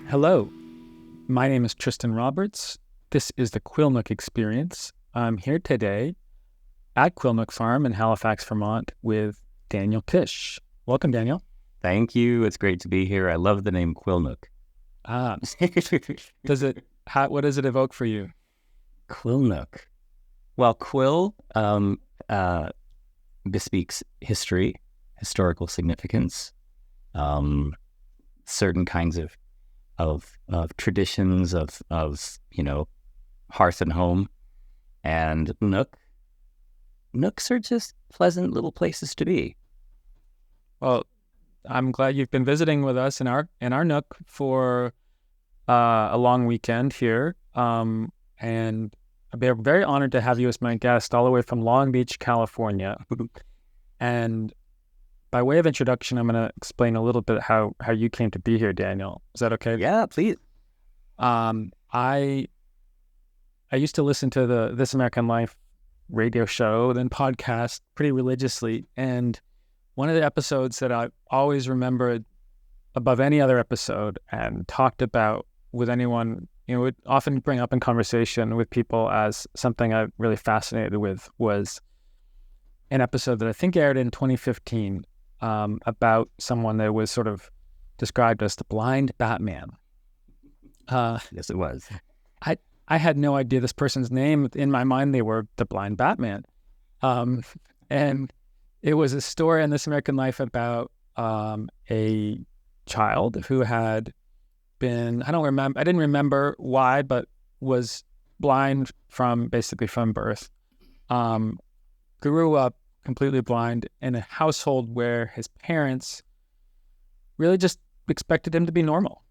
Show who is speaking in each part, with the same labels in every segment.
Speaker 1: Hello, my name is Tristan Roberts. This is the Quilnook Experience. I'm here today at Quilnook Farm in Halifax, Vermont with Daniel Kish. Welcome, Daniel.
Speaker 2: Thank you. It's great to be here. I love the name Quilnook.
Speaker 1: What does it evoke for you?
Speaker 2: Quilnook. Well, quill bespeaks history, historical significance, certain kinds of traditions of hearth and home, and nooks are just pleasant little places to be.
Speaker 1: Well, I'm glad you've been visiting with us in our nook for a long weekend here, and I'd be very honored to have you as my guest all the way from Long Beach, California. And by way of introduction, I'm going to explain a little bit how you came to be here, Daniel. Is that okay?
Speaker 2: Yeah, please.
Speaker 1: I used to listen to the This American Life radio show, then podcast pretty religiously. And one of the episodes that I always remembered above any other episode and talked about with anyone, would often bring up in conversation with people as something I'm really fascinated with, was an episode that I think aired in 2015 about someone that was sort of described as the blind Batman.
Speaker 2: Yes, it was.
Speaker 1: I had no idea this person's name. In my mind, they were the blind Batman. And it was a story in This American Life about a child who had been, I didn't remember why, but was blind from birth. Grew up completely blind in a household where his parents really just expected him to be normal.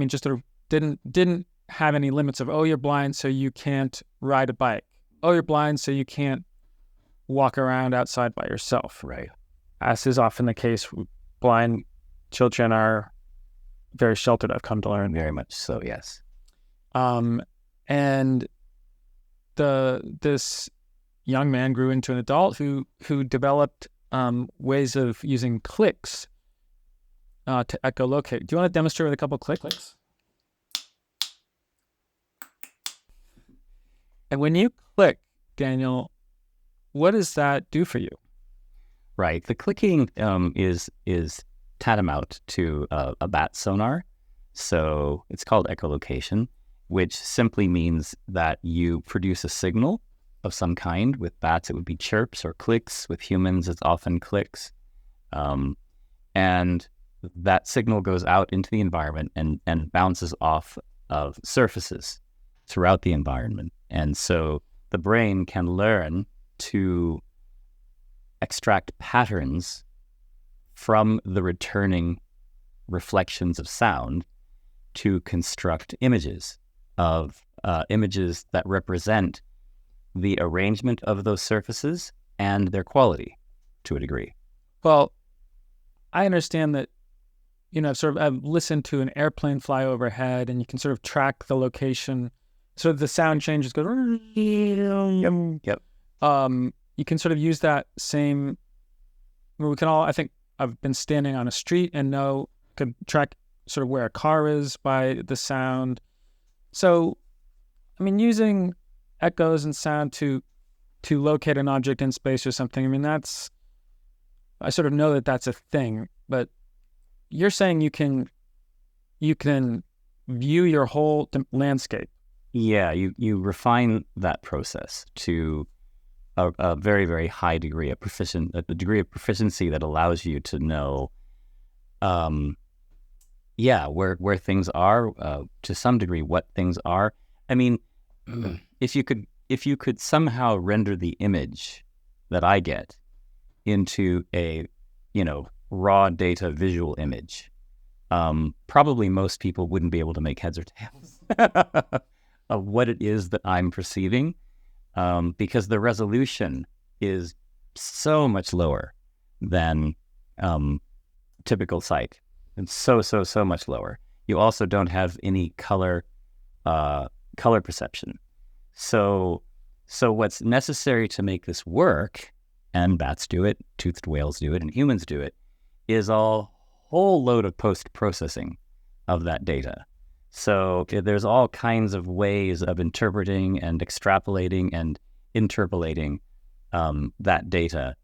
Speaker 1: Just sort of didn't have any limits of, oh, you're blind, so you can't ride a bike. Oh, you're blind, so you can't walk around outside by yourself.
Speaker 2: Right.
Speaker 1: As is often the case, blind children are very sheltered, I've come to learn.
Speaker 2: Very much so, yes.
Speaker 1: And this young man grew into an adult who developed ways of using clicks to echolocate. Do you want to demonstrate with a couple clicks? And when you click, Daniel, what does that do for you?
Speaker 2: Right. The clicking is tantamount to a bat sonar. So it's called echolocation, which simply means that you produce a signal of some kind. With bats, it would be chirps or clicks. With humans, it's often clicks. And that signal goes out into the environment and bounces off of surfaces throughout the environment. And so the brain can learn to extract patterns from the returning reflections of sound to construct images that represent the arrangement of those surfaces and their quality to a degree.
Speaker 1: Well, I understand that, I've listened to an airplane fly overhead and you can sort of track the location. So the sound changes, goes.
Speaker 2: Yep.
Speaker 1: You can sort of use that same. We can all. I think I've been standing on a street and could track sort of where a car is by the sound. So, using echoes and sound to locate an object in space or something. I sort of know that that's a thing. But you're saying you can view your whole landscape.
Speaker 2: Yeah, you refine that process to a very, very high degree of degree of proficiency that allows you to know, where things are, to some degree, what things are. If you could somehow render the image that I get into a, raw data visual image, probably most people wouldn't be able to make heads or tails of what it is that I'm perceiving, because the resolution is so much lower than typical sight, and so much lower. You also don't have any color perception. So what's necessary to make this work, and bats do it, toothed whales do it, and humans do it, is a whole load of post-processing of that data. So there's all kinds of ways of interpreting and extrapolating and interpolating that data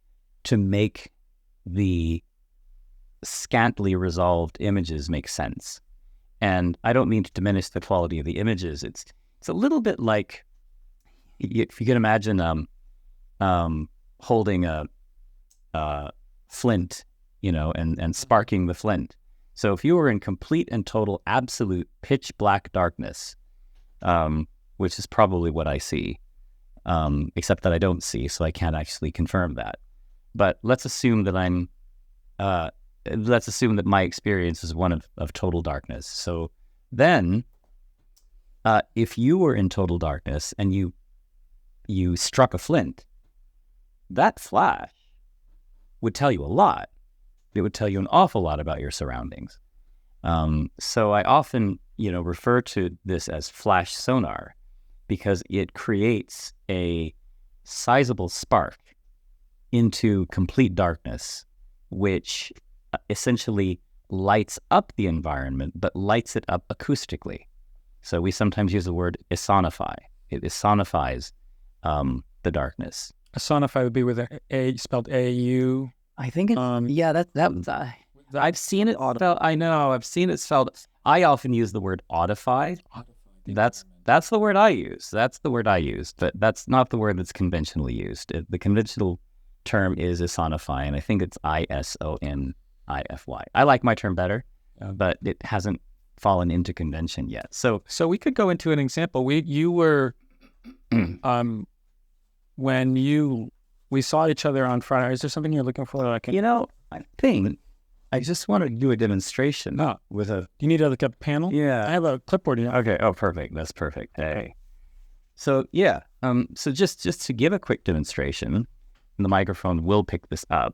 Speaker 2: to make the scantily resolved images make sense. And I don't mean to diminish the quality of the images. It's a little bit like, if you can imagine holding a flint, and sparking the flint. So if you were in complete and total absolute pitch black darkness, which is probably what I see, except that I don't see, so I can't actually confirm that. But let's assume that my experience is one of total darkness. So then, if you were in total darkness and you struck a flint, that flash would tell you a lot. It would tell you an awful lot about your surroundings. So I often, refer to this as flash sonar, because it creates a sizable spark into complete darkness, which essentially lights up the environment, but lights it up acoustically. So we sometimes use the word esonify. It esonifies the darkness.
Speaker 1: Esonify would be with a spelled A-U.
Speaker 2: I think it's, I've seen it spelled. I know, I've seen it spelled. I often use the word audify. That's the word I use. That's the word I use, but that's not the word that's conventionally used. The conventional term is esonify, and I think it's isonify. I like my term better, but it hasn't fallen into convention yet. So
Speaker 1: we could go into an example. You were, when we saw each other on Friday. Is there something you're looking for?
Speaker 2: I think I just want to do a demonstration with a...
Speaker 1: You need a panel?
Speaker 2: Yeah.
Speaker 1: I have a clipboard here.
Speaker 2: Okay. Oh, perfect. That's perfect. Hey. So, yeah. So just to give a quick demonstration, and the microphone will pick this up,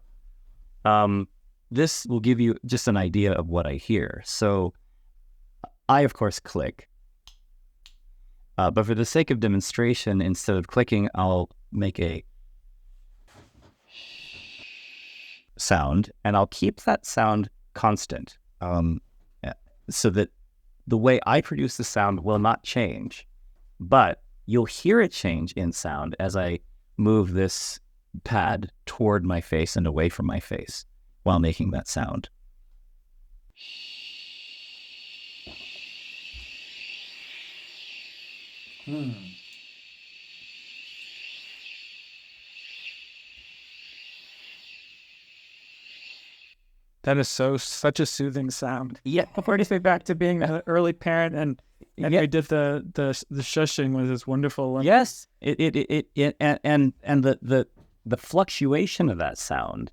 Speaker 2: this will give you just an idea of what I hear. So I, of course, click. But for the sake of demonstration, instead of clicking, I'll make a sound, and I'll keep that sound constant, so that the way I produce the sound will not change, but you'll hear it change in sound as I move this pad toward my face and away from my face while making that sound.
Speaker 1: That is such a soothing sound.
Speaker 2: Yeah.
Speaker 1: Before you say back to being an early parent, and we did the shushing with this wonderful.
Speaker 2: Yes. And the fluctuation of that sound,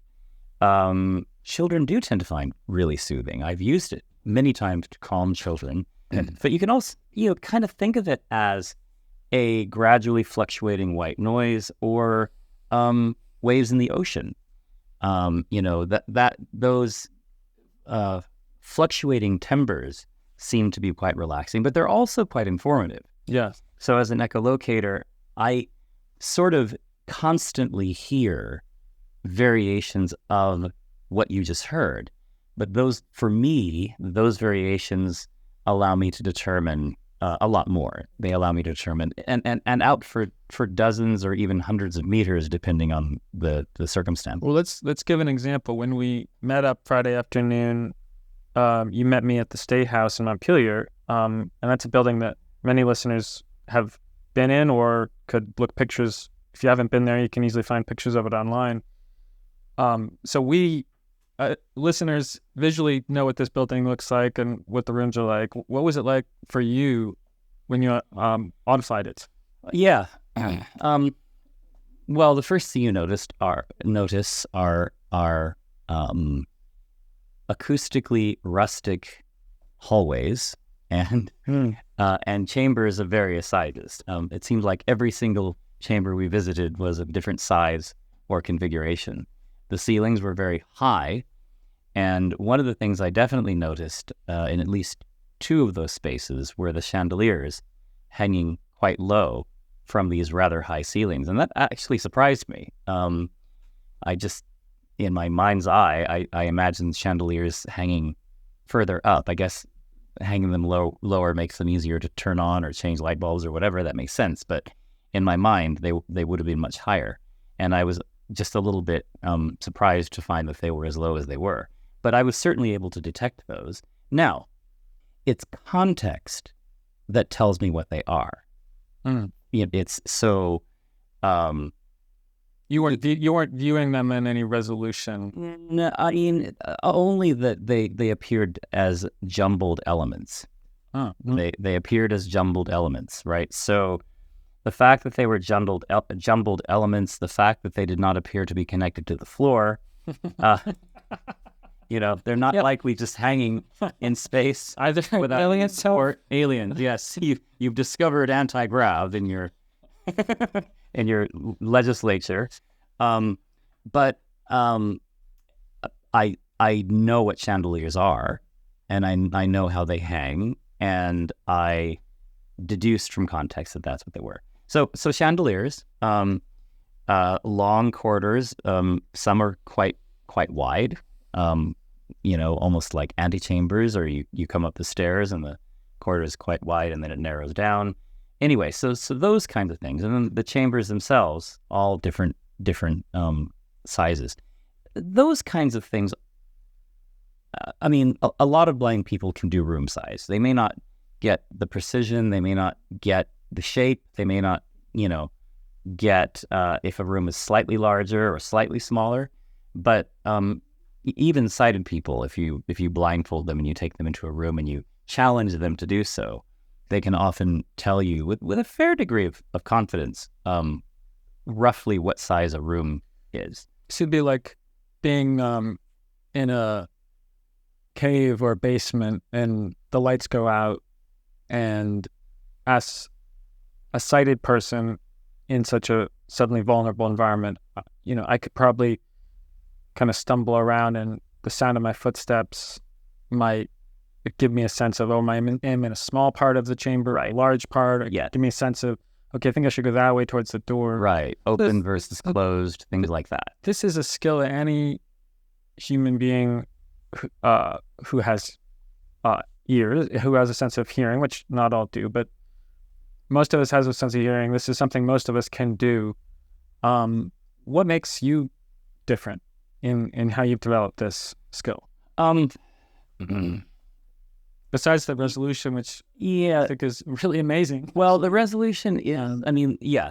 Speaker 2: children do tend to find really soothing. I've used it many times to calm children, but you can also kind of think of it as a gradually fluctuating white noise or waves in the ocean. Those fluctuating timbres seem to be quite relaxing, but they're also quite informative.
Speaker 1: Yes.
Speaker 2: So as an echolocator, I sort of constantly hear variations of what you just heard. But those variations allow me to determine a lot more. They allow me to determine and out for dozens or even hundreds of meters, depending on the circumstance.
Speaker 1: Well, let's give an example. When we met up Friday afternoon, you met me at the State House in Montpelier, and that's a building that many listeners have been in or could look pictures. If you haven't been there, you can easily find pictures of it online. So we listeners visually know what this building looks like and what the rooms are like. What was it like for you when you audified it?
Speaker 2: Yeah. Well, the first thing you notice are acoustically rustic hallways and chambers of various sizes. It seemed like every single chamber we visited was of different size or configuration. The ceilings were very high, and one of the things I definitely noticed in at least two of those spaces were the chandeliers hanging quite low from these rather high ceilings, and that actually surprised me. I just, in my mind's eye, I imagined chandeliers hanging further up. I guess hanging them lower makes them easier to turn on or change light bulbs or whatever. That makes sense. But in my mind, they would have been much higher. And I was just a little bit surprised to find that they were as low as they were. But I was certainly able to detect those. Now, it's context that tells me what they are. It's so...
Speaker 1: You weren't viewing them in any resolution.
Speaker 2: No, I mean, only that they appeared as jumbled elements. They appeared as jumbled elements, right? So the fact that they were jumbled elements, the fact that they did not appear to be connected to the floor, they're not likely just hanging in space
Speaker 1: either
Speaker 2: without
Speaker 1: aliens
Speaker 2: or aliens. Yes, you've discovered anti-grav in your in your legislature, but I know what chandeliers are, and I know how they hang, and I deduced from context that that's what they were. So chandeliers, long corridors. Some are quite wide, almost like antechambers, or you come up the stairs and the corridor is quite wide and then it narrows down. Anyway, so those kinds of things, and then the chambers themselves, all different sizes. Those kinds of things. I mean, a lot of blind people can do room size. They may not get the precision. They may not get the shape. They may not, get if a room is slightly larger or slightly smaller. But even sighted people, if you blindfold them and you take them into a room and you challenge them to do so, they can often tell you with a fair degree of confidence roughly what size a room is.
Speaker 1: This would be like being in a cave or basement and the lights go out, and as a sighted person in such a suddenly vulnerable environment, I could probably kind of stumble around, and the sound of my footsteps might give me a sense of, I'm in a small part of the chamber, right, a large part, or give me a sense of, okay, I think I should go that way towards the door.
Speaker 2: Right, open versus closed, things like that.
Speaker 1: This is a skill that any human being who has ears, who has a sense of hearing, which not all do, but most of us has a sense of hearing. This is something most of us can do. What makes you different in how you've developed this skill? Besides the resolution, which I think is really amazing.
Speaker 2: Well, the resolution is,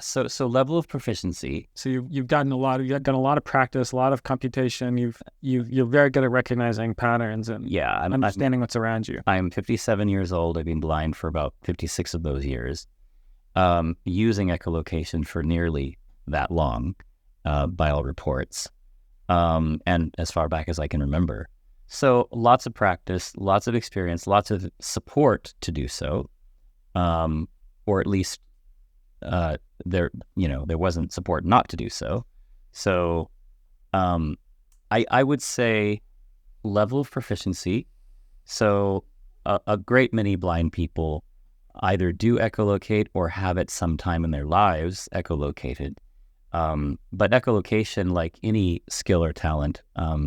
Speaker 2: So level of proficiency.
Speaker 1: So you've done a lot of practice, a lot of computation. You're very good at recognizing patterns and understanding what's around you.
Speaker 2: I'm 57 years old. I've been blind for about 56 of those years. Using echolocation for nearly that long, by all reports, and as far back as I can remember. So lots of practice, lots of experience, lots of support to do so, or at least there wasn't support not to do so. So I would say level of proficiency. So a great many blind people either do echolocate or have at some time in their lives echolocated. But echolocation, like any skill or talent,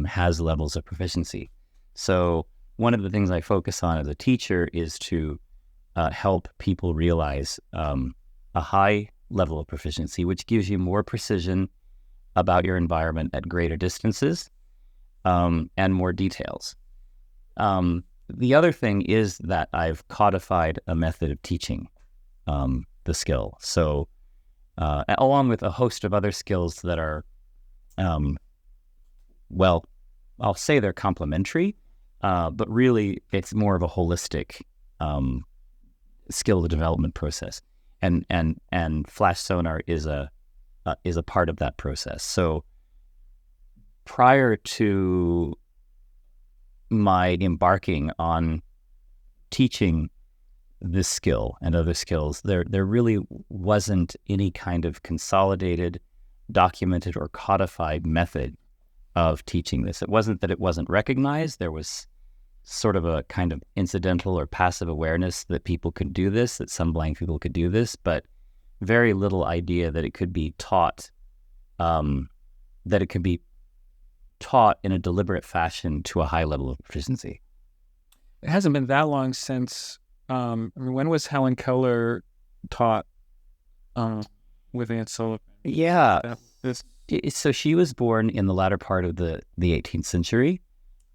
Speaker 2: has levels of proficiency. So one of the things I focus on as a teacher is to help people realize a high level of proficiency, which gives you more precision about your environment at greater distances, and more details. The other thing is that I've codified a method of teaching the skill. So along with a host of other skills that are, I'll say they're complementary, but really it's more of a holistic skill development process, and flash sonar is a part of that process. So prior to my embarking on teaching this skill and other skills, there really wasn't any kind of consolidated, documented, or codified method of teaching this. It wasn't that it wasn't recognized. There was sort of a kind of incidental or passive awareness that people could do this, that some blind people could do this, but very little idea that it could be taught, in a deliberate fashion to a high level of proficiency.
Speaker 1: it hasn't been that long since. When was Helen Keller taught with Aunt Sullivan?
Speaker 2: Yeah. So she was born in the latter part of the 18th century.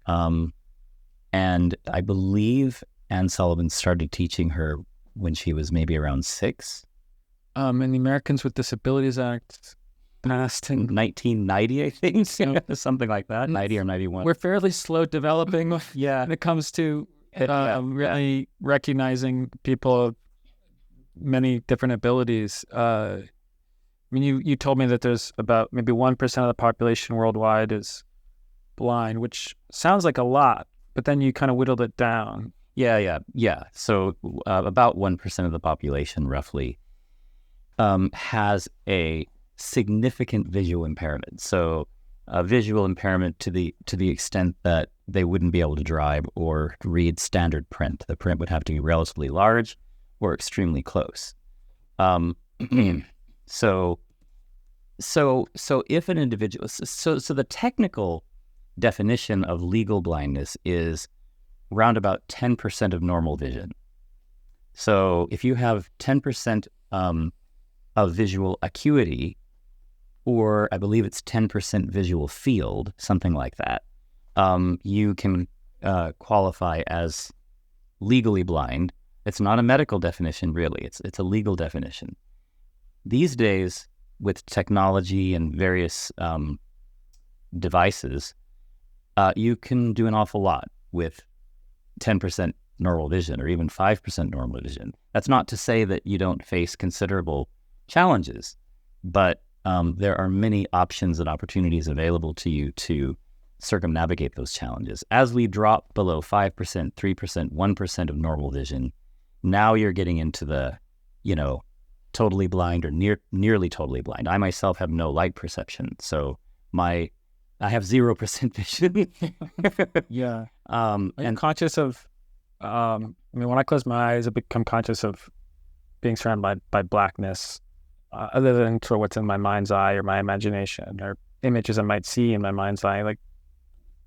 Speaker 2: And I believe Anne Sullivan started teaching her when she was maybe around 6.
Speaker 1: And the Americans with Disabilities Act passed in
Speaker 2: 1990, I think, something like that, 90 or 91.
Speaker 1: We're fairly slow developing
Speaker 2: when
Speaker 1: it comes to really recognizing people of many different abilities. You told me that there's about maybe 1% of the population worldwide is blind, which sounds like a lot, but then you kind of whittled it down.
Speaker 2: Yeah. So about 1% of the population, roughly, has a significant visual impairment. So a visual impairment to the extent that they wouldn't be able to drive or read standard print. The print would have to be relatively large or extremely close. So if an individual, so the technical definition of legal blindness is around about 10% of normal vision. So if you have 10% of visual acuity, or I believe it's 10% visual field, something like that, you can qualify as legally blind. It's not a medical definition, really. It's a legal definition. These days, with technology and various devices, you can do an awful lot with 10% normal vision or even 5% normal vision. That's not to say that you don't face considerable challenges, but there are many options and opportunities available to you to circumnavigate those challenges. As we drop below 5%, 3%, 1% of normal vision, now you're getting into the, totally blind or nearly totally blind. I myself have no light perception, so I have 0% vision.
Speaker 1: Yeah.
Speaker 2: And
Speaker 1: conscious of, when I close my eyes, I become conscious of being surrounded by blackness, other than sort of what's in my mind's eye or my imagination or images I might see in my mind's eye. Like,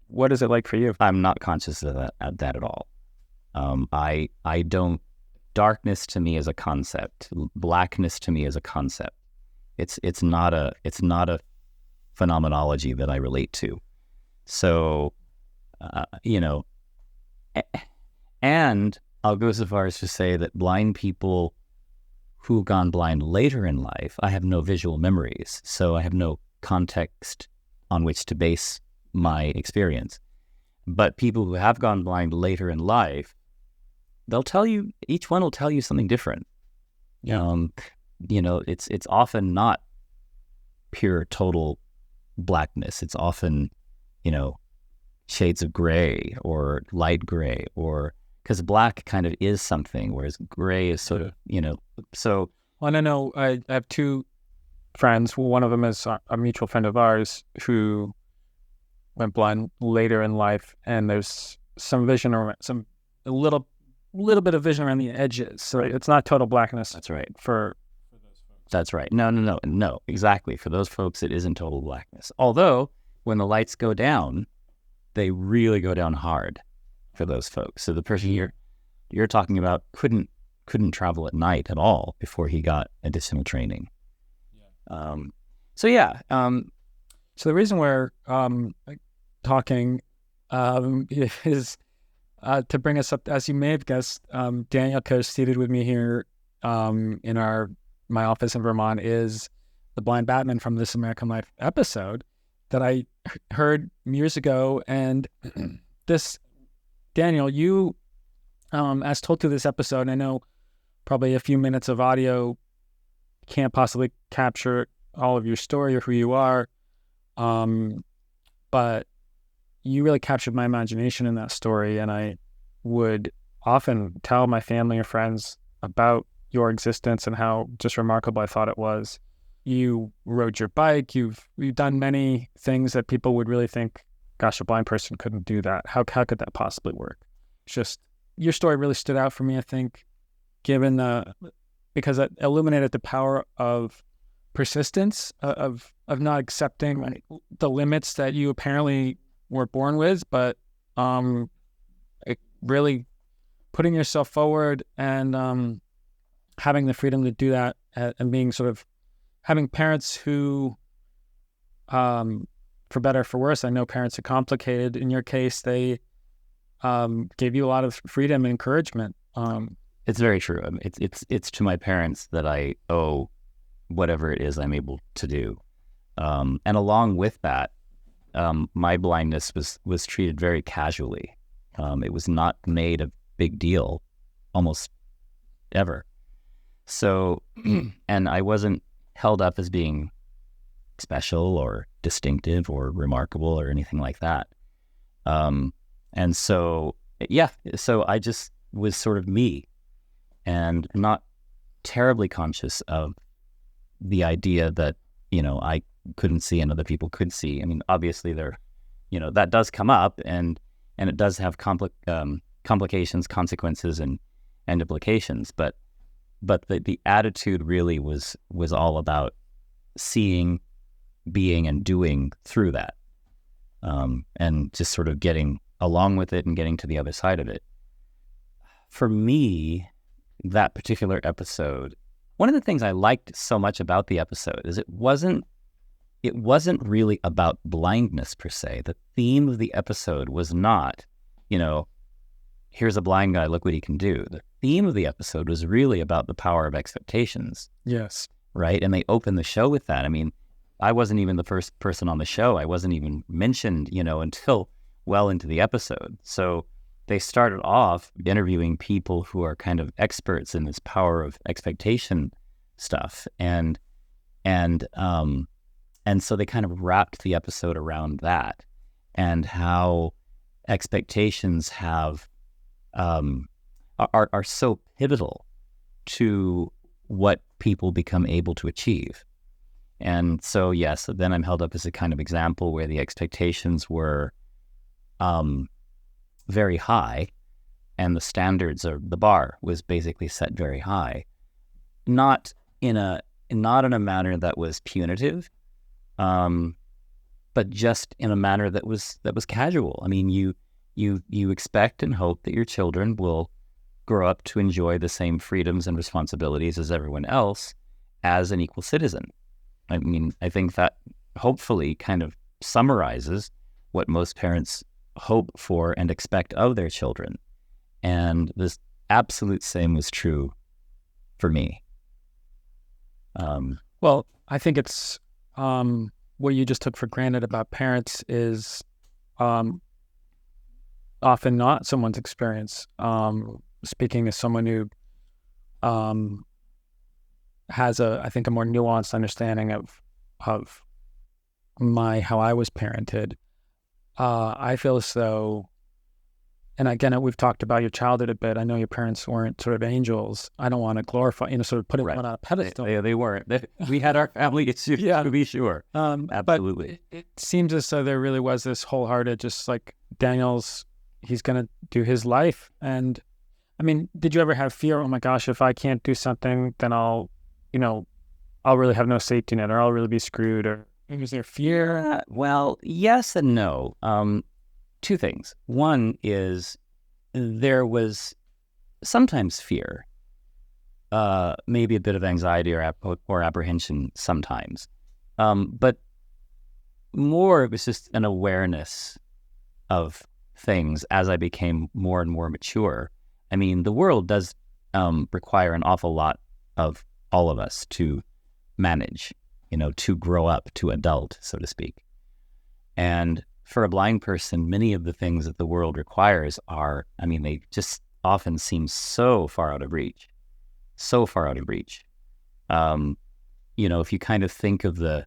Speaker 1: what is it like for you?
Speaker 2: I'm not conscious of that at all. I don't. Darkness to me is a concept. Blackness to me is a concept. It's not a phenomenology that I relate to. So, and I'll go so far as to say that blind people who've gone blind later in life, I have no visual memories, so I have no context on which to base my experience. But people who have gone blind later in life, each one will tell you something different.
Speaker 1: Yeah.
Speaker 2: It's often not pure total blackness. It's often, shades of gray or light gray, or because black kind of is something, whereas gray is sort of, so.
Speaker 1: Well, I know I have two friends. One of them is a mutual friend of ours who went blind later in life, and there's some vision or a little bit of vision around the edges. So
Speaker 2: right.
Speaker 1: It's not total blackness.
Speaker 2: That's right.
Speaker 1: For those folks.
Speaker 2: That's right. No, exactly. For those folks, it isn't total blackness. Although when the lights go down, they really go down hard for those folks. So the person you're talking about couldn't travel at night at all before he got additional training.
Speaker 1: Yeah.
Speaker 2: So
Speaker 1: the reason we're talking is to bring us up, as you may have guessed, Daniel Kish, seated with me here in my office in Vermont, is the blind Batman from This American Life episode that I heard years ago. And this, Daniel, you, as told through this episode, and I know probably a few minutes of audio can't possibly capture all of your story or who you are, but you really captured my imagination in that story, and I would often tell my family or friends about your existence and how just remarkable I thought it was. You rode your bike, you've done many things that people would really think, gosh, a blind person couldn't do that. How could that possibly work? Just your story really stood out for me, I think, because it illuminated the power of persistence, of not accepting the limits that you apparently were born with, but it really putting yourself forward and having the freedom to do that, and being sort of having parents who, for better or for worse, I know parents are complicated. In your case, they gave you a lot of freedom and encouragement.
Speaker 2: It's very true. I mean, it's to my parents that I owe whatever it is I'm able to do. And along with that, my blindness was treated very casually. It was not made a big deal almost ever. So, and I wasn't held up as being special or distinctive or remarkable or anything like that. And so, yeah, so I just was sort of me and not terribly conscious of the idea that, I couldn't see and other people could see. I mean, obviously that does come up and it does have complications, consequences, and implications. But the attitude really was all about seeing, being, and doing through that, and just sort of getting along with it and getting to the other side of it. For me, that particular episode, one of the things I liked so much about the episode is it wasn't really about blindness per se. The theme of the episode was not, here's a blind guy, look what he can do. The theme of the episode was really about the power of expectations.
Speaker 1: Yes.
Speaker 2: Right? And they opened the show with that. I mean, I wasn't even the first person on the show. I wasn't even mentioned, until well into the episode. So they started off interviewing people who are kind of experts in this power of expectation stuff. And so they kind of wrapped the episode around that and how expectations have, are so pivotal to what people become able to achieve. And so, yes, then I'm held up as a kind of example where the expectations were very high, and the standards or the bar was basically set very high, not in a manner that was punitive, but just in a manner that was casual. I mean, you expect and hope that your children will grow up to enjoy the same freedoms and responsibilities as everyone else as an equal citizen. I mean, I think that hopefully kind of summarizes what most parents hope for and expect of their children. And this absolute same was true for me.
Speaker 1: Well, I think it's what you just took for granted about parents is often not someone's experience. Speaking as someone who has I think a more nuanced understanding of how I was parented, I feel as though, and again, we've talked about your childhood a bit. I know your parents weren't sort of angels. I don't want to glorify, sort of put it on a pedestal.
Speaker 2: They weren't. We had our family issues, to be sure. Absolutely.
Speaker 1: But it seems as though there really was this wholehearted, just like he's going to do his life. And I mean, did you ever have fear? Oh my gosh, if I can't do something, then I'll really have no safety net, or I'll really be screwed. Or was there fear?
Speaker 2: Well, yes and no. Two things. One is there was sometimes fear, maybe a bit of anxiety or apprehension sometimes. But more, it was just an awareness of things as I became more and more mature. I mean, the world does require an awful lot of all of us to manage, to grow up, to adult, so to speak. And for a blind person, many of the things that the world requires they just often seem so far out of reach. If you kind of think of the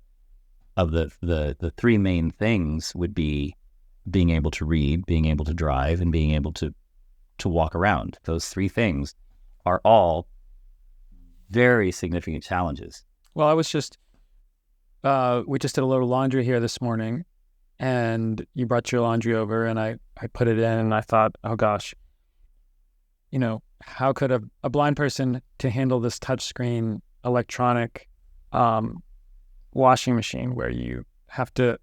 Speaker 2: three main things would be being able to read, being able to drive, and being able to walk around. Those three things are all very significant challenges.
Speaker 1: Well, we just did a little laundry here this morning, and you brought your laundry over, and I put it in, and I thought, oh gosh, how could a blind person to handle this touchscreen electronic washing machine where you have a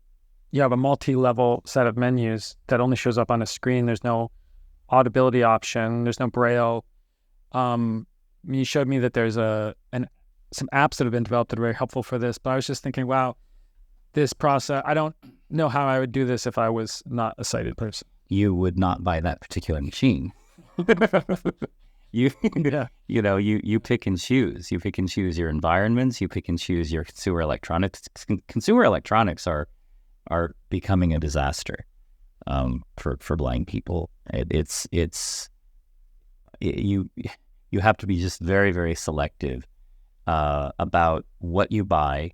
Speaker 1: multi-level set of menus that only shows up on a screen. There's no audibility option. There's no braille. You showed me that there's some apps that have been developed that are very helpful for this, but I was just thinking, wow, this process, I don't know how I would do this if I was not a sighted person.
Speaker 2: You would not buy that particular machine. You you pick and choose. You pick and choose your environments. You pick and choose your consumer electronics. Consumer electronics are becoming a disaster for blind people. You have to be just very, very selective about what you buy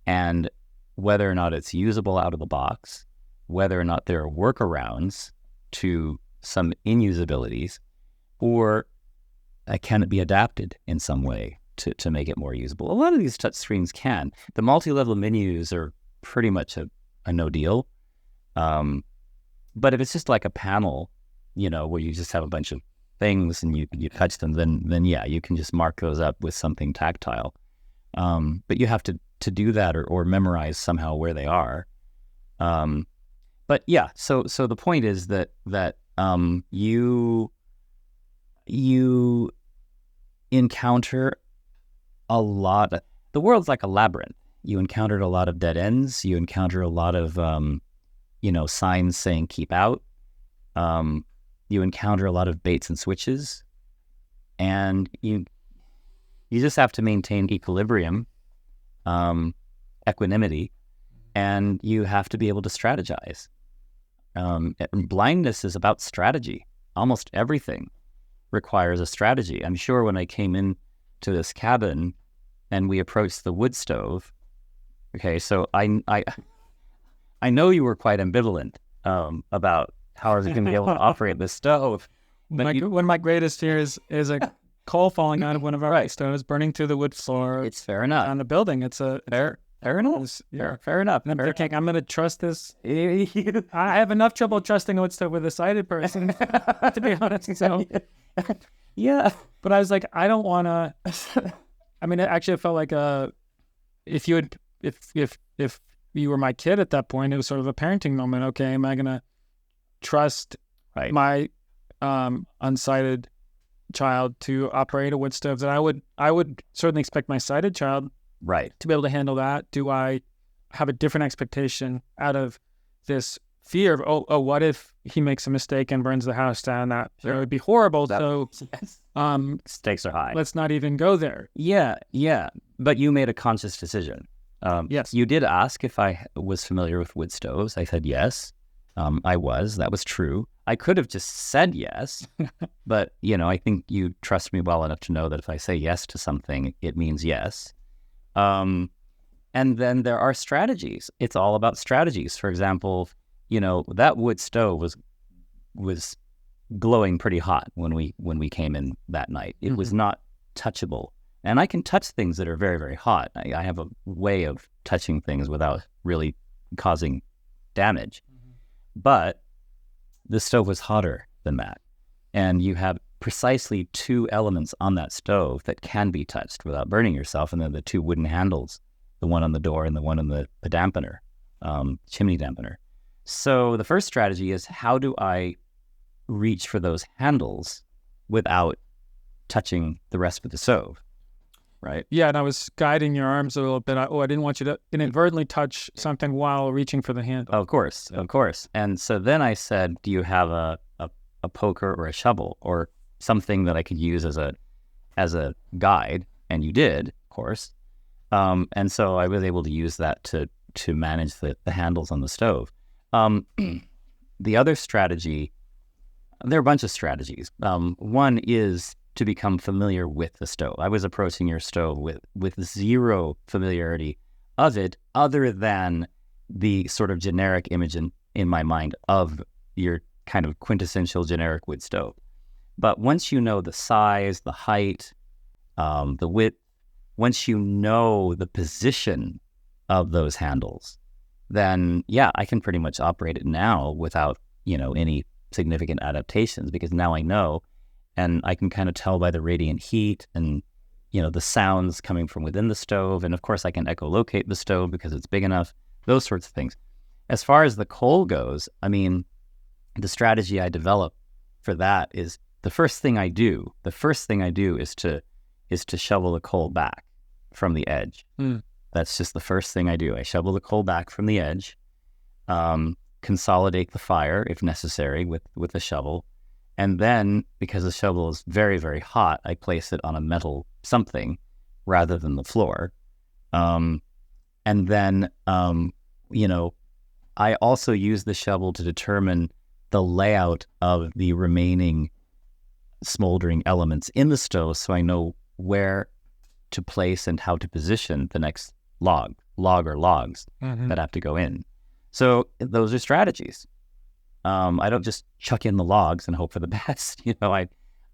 Speaker 2: and whether or not it's usable out of the box, whether or not there are workarounds to some inusabilities, or can it be adapted in some way to make it more usable? A lot of these touch screens can. The multi-level menus are pretty much a no deal. But if it's just like a panel, where you just have a bunch of things and you touch them, then yeah, you can just mark those up with something tactile. But you have to do that or memorize somehow where they are. But yeah, so the point is that you encounter a lot. The world's like a labyrinth. You encountered a lot of dead ends. You encounter a lot of signs saying keep out. You encounter a lot of baits and switches, and you just have to maintain equilibrium, equanimity, and you have to be able to strategize. Blindness is about strategy. Almost everything requires a strategy. I'm sure when I came in to this cabin and we approached the wood stove, okay, so I know you were quite ambivalent about how I was going to be able to operate this stove.
Speaker 1: One of my greatest fears is a coal falling out of one of our stoves, burning through the wood floor.
Speaker 2: It's fair enough.
Speaker 1: On the building. It's fair enough.
Speaker 2: Yeah, fair enough.
Speaker 1: And I'm thinking, I'm going to trust this. I have enough trouble trusting a wood stove with a sighted person, to be honest. So,
Speaker 2: yeah.
Speaker 1: But I was like, I don't want to. I mean, it felt like if you were my kid at that point, it was sort of a parenting moment. Okay, am I going to trust my unsighted child to operate a wood stove? That I would certainly expect my sighted child to be able to handle that. Do I have a different expectation out of this fear of what if he makes a mistake and burns the house down? That would be horrible.
Speaker 2: Stakes are high.
Speaker 1: Let's not even go there.
Speaker 2: Yeah. But you made a conscious decision.
Speaker 1: Yes.
Speaker 2: You did ask if I was familiar with wood stoves. I said yes. I was. That was true. I could have just said yes, but I think you trust me well enough to know that if I say yes to something, it means yes. And then there are strategies. It's all about strategies. For example, that wood stove was glowing pretty hot when we came in that night. It was not touchable. And I can touch things that are very, very hot. I have a way of touching things without really causing damage. But the stove was hotter than that. And you have precisely two elements on that stove that can be touched without burning yourself. And then the two wooden handles, the one on the door and the one on the dampener, chimney dampener. So the first strategy is, how do I reach for those handles without touching the rest of the stove? Right.
Speaker 1: Yeah, and I was guiding your arms a little bit. I didn't want you to inadvertently touch something while reaching for the handle.
Speaker 2: Of course. And so then I said, do you have a poker or a shovel or something that I could use as a guide? And you did, of course. And so I was able to use that to manage the handles on the stove. The other strategy, there are a bunch of strategies. One is to become familiar with the stove. I was approaching your stove with zero familiarity of it, other than the sort of generic image in my mind of your kind of quintessential generic wood stove. But once you know the size, the height, the width, once you know the position of those handles, then yeah, I can pretty much operate it now without, any significant adaptations, because now I know. And I can kind of tell by the radiant heat and, the sounds coming from within the stove. And of course, I can echolocate the stove because it's big enough, those sorts of things. As far as the coal goes, I mean, the strategy I developed for that is the first thing I do is to shovel the coal back from the edge. That's just the first thing I do. I shovel the coal back from the edge, consolidate the fire if necessary with a shovel. And then, because the shovel is very, very hot, I place it on a metal something rather than the floor. And then, I also use the shovel to determine the layout of the remaining smoldering elements in the stove, so I know where to place and how to position the next log or logs that have to go in. So those are strategies. I don't just chuck in the logs and hope for the best. I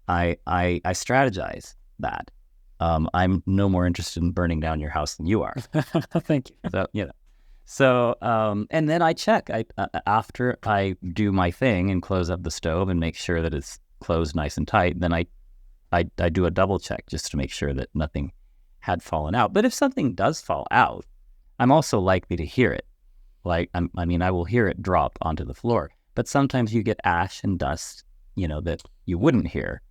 Speaker 2: strategize that. I'm no more interested in burning down your house than you are.
Speaker 1: Thank you.
Speaker 2: So, and then I check. After I do my thing and close up the stove and make sure that it's closed nice and tight, then I do a double check just to make sure that nothing had fallen out. But if something does fall out, I'm also likely to hear it. I will hear it drop onto the floor. But sometimes you get ash and dust, that you wouldn't hear.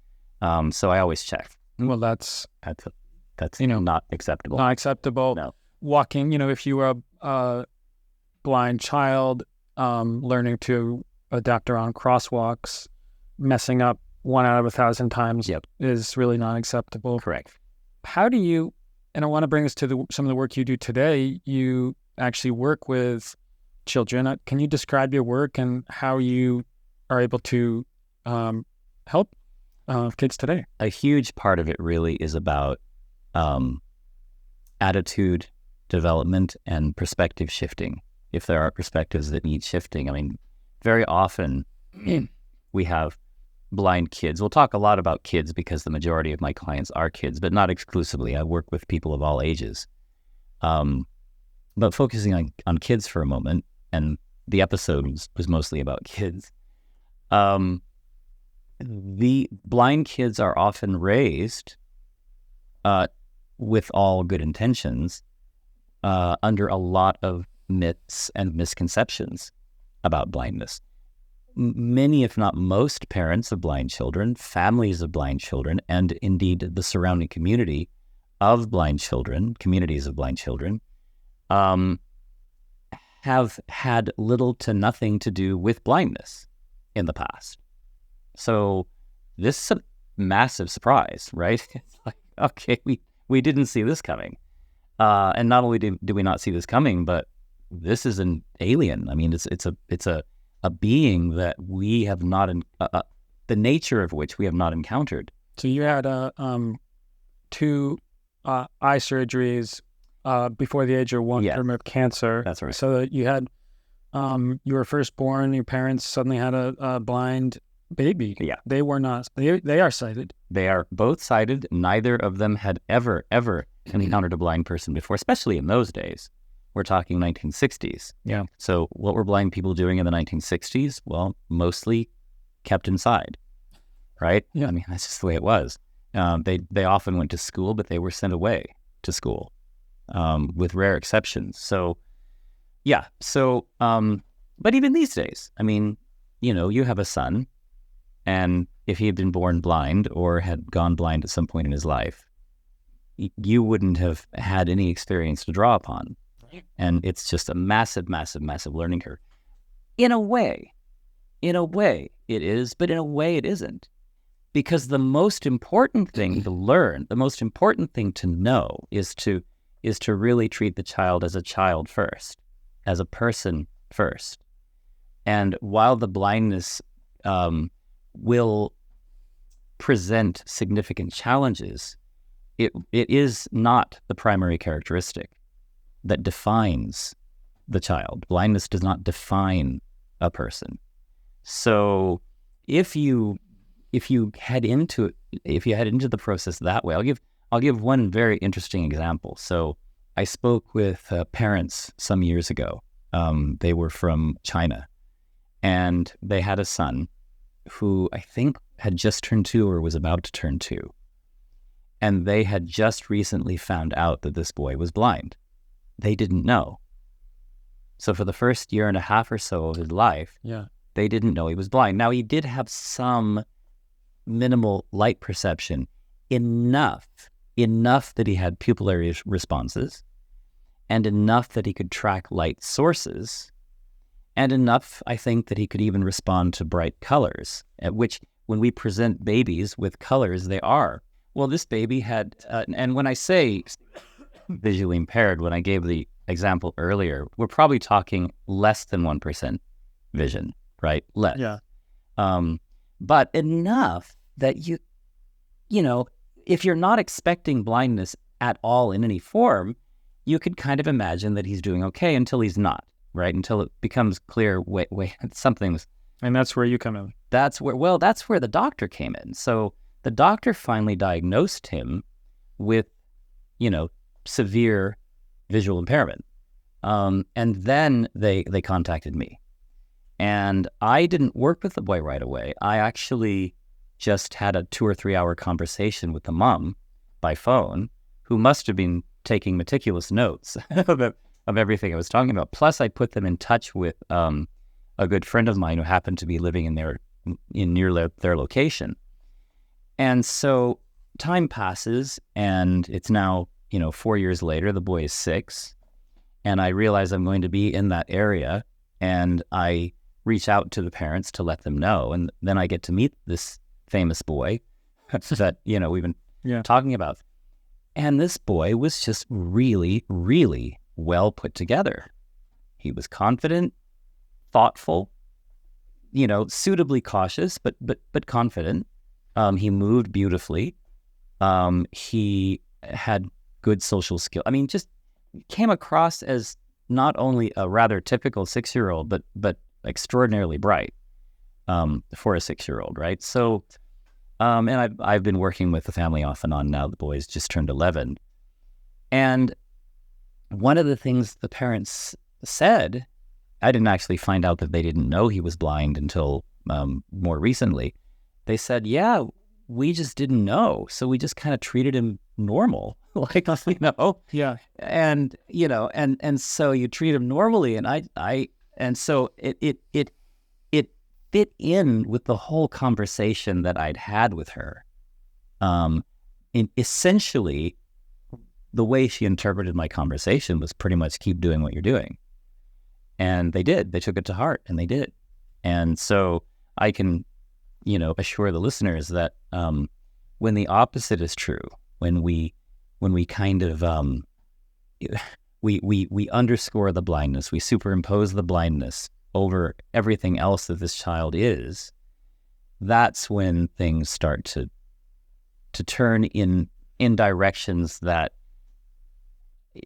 Speaker 2: So I always check.
Speaker 1: Well, that's
Speaker 2: not acceptable.
Speaker 1: Not acceptable.
Speaker 2: No.
Speaker 1: Walking, if you were a blind child, learning to adapt around crosswalks, messing up 1 out of 1,000 times is really not acceptable.
Speaker 2: Correct.
Speaker 1: How do you, and I want to bring this to some of the work you do today, you actually work with children. Can you describe your work and how you are able to help kids today?
Speaker 2: A huge part of it really is about attitude development and perspective shifting. If there are perspectives that need shifting, very often we have blind kids. We'll talk a lot about kids because the majority of my clients are kids, but not exclusively. I work with people of all ages. But focusing on kids for a moment, and the episode was mostly about kids. The blind kids are often raised with all good intentions under a lot of myths and misconceptions about blindness. Many, if not most, parents of blind children, families of blind children, and indeed the surrounding community of blind children, communities of blind children, have had little to nothing to do with blindness in the past. So this is a massive surprise, right? It's like, okay, we didn't see this coming. And not only do we not see this coming, but this is an alien. It's a being that we have not, the nature of which we have not encountered.
Speaker 1: So you had 2 eye surgeries before the age of 1 to remove cancer.
Speaker 2: That's right.
Speaker 1: So you had, you were first born, your parents suddenly had a blind baby.
Speaker 2: Yeah.
Speaker 1: They were not, they are sighted.
Speaker 2: They are both sighted. Neither of them had ever encountered a blind person before, especially in those days. We're talking 1960s.
Speaker 1: Yeah.
Speaker 2: So what were blind people doing in the 1960s? Well, mostly kept inside, right?
Speaker 1: Yeah.
Speaker 2: That's just the way it was. They often went to school, but they were sent away to school, with rare exceptions. So, yeah. So, but even these days, you have a son, and if he had been born blind or had gone blind at some point in his life, you wouldn't have had any experience to draw upon. And it's just a massive, massive, massive learning curve. In a way it is, but in a way it isn't. Because the most important thing to learn, the most important thing to know is to really treat the child as a child first, as a person first. And while the blindness will present significant challenges, it is not the primary characteristic that defines the child. Blindness does not define a person. So if you head into the process that way, I'll give one very interesting example. So I spoke with parents some years ago. They were from China, and they had a son who I think had just turned 2 or was about to turn 2. And they had just recently found out that this boy was blind. They didn't know. So for the first 1.5 years or so of his life, they didn't know he was blind. Now, he did have some minimal light perception, enough that he had pupillary responses, and enough that he could track light sources, and enough, I think, that he could even respond to bright colors, at which, when we present babies with colors, they are. Well, this baby had, and when I say visually impaired, when I gave the example earlier, we're probably talking less than 1% vision, right? Less.
Speaker 1: Yeah.
Speaker 2: But enough that you know, if you're not expecting blindness at all in any form, you could kind of imagine that he's doing okay until he's not, right? Until it becomes clear, wait, something's...
Speaker 1: And that's where you come in.
Speaker 2: That's where the doctor came in. So the doctor finally diagnosed him with, severe visual impairment. And then they contacted me. And I didn't work with the boy right away. I actually just had a 2 or 3 hour conversation with the mom by phone, who must have been taking meticulous notes of everything I was talking about. Plus, I put them in touch with a good friend of mine who happened to be living near their location. And so time passes, and it's now 4 years later. The boy is 6, and I realize I'm going to be in that area, and I reach out to the parents to let them know, and then I get to meet this famous boy that we've been talking about. And this boy was just really, really well put together. He was confident, thoughtful, suitably cautious, but confident. He moved beautifully. He had good social skill. I mean, just came across as not only a rather typical 6-year-old, but extraordinarily bright for a 6-year-old, right? So, and I've been working with the family off and on now. The boy's just turned 11. And one of the things the parents said, I didn't actually find out that they didn't know he was blind until more recently. They said, yeah, we just didn't know. So we just kind of treated him normal,
Speaker 1: Yeah.
Speaker 2: And, and so you treat him normally. And so it fit in with the whole conversation that I'd had with her. Essentially, the way she interpreted my conversation was pretty much keep doing what you're doing. And they did. They took it to heart, and they did. And so I can, assure the listeners that when the opposite is true, when we kind of we underscore the blindness, we superimpose the blindness over everything else that this child is, that's when things start to turn in directions that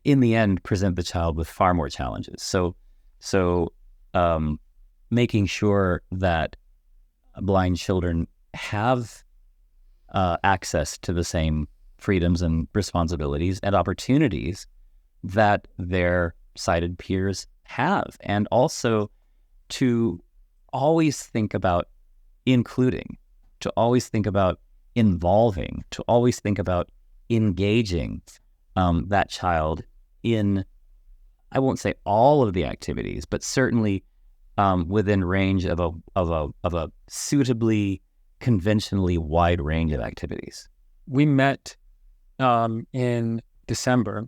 Speaker 2: in the end present the child with far more challenges. So making sure that blind children have access to the same freedoms and responsibilities and opportunities that their sighted peers have, and also to always think about including, to always think about involving, to always think about engaging that child in, I won't say all of the activities, but certainly within range of a suitably, conventionally wide range of activities.
Speaker 1: We met in December,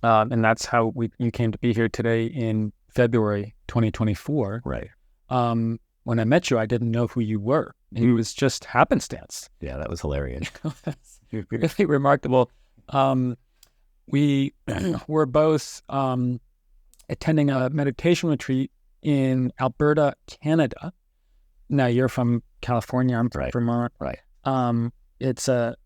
Speaker 1: and that's how you came to be here today in February 2024.
Speaker 2: Right.
Speaker 1: When I met you, I didn't know who you were. It was just happenstance.
Speaker 2: Yeah, that was hilarious.
Speaker 1: That's really remarkable. We were both attending a meditation retreat in Alberta, Canada. Now, you're from California. I'm from Vermont.
Speaker 2: Right.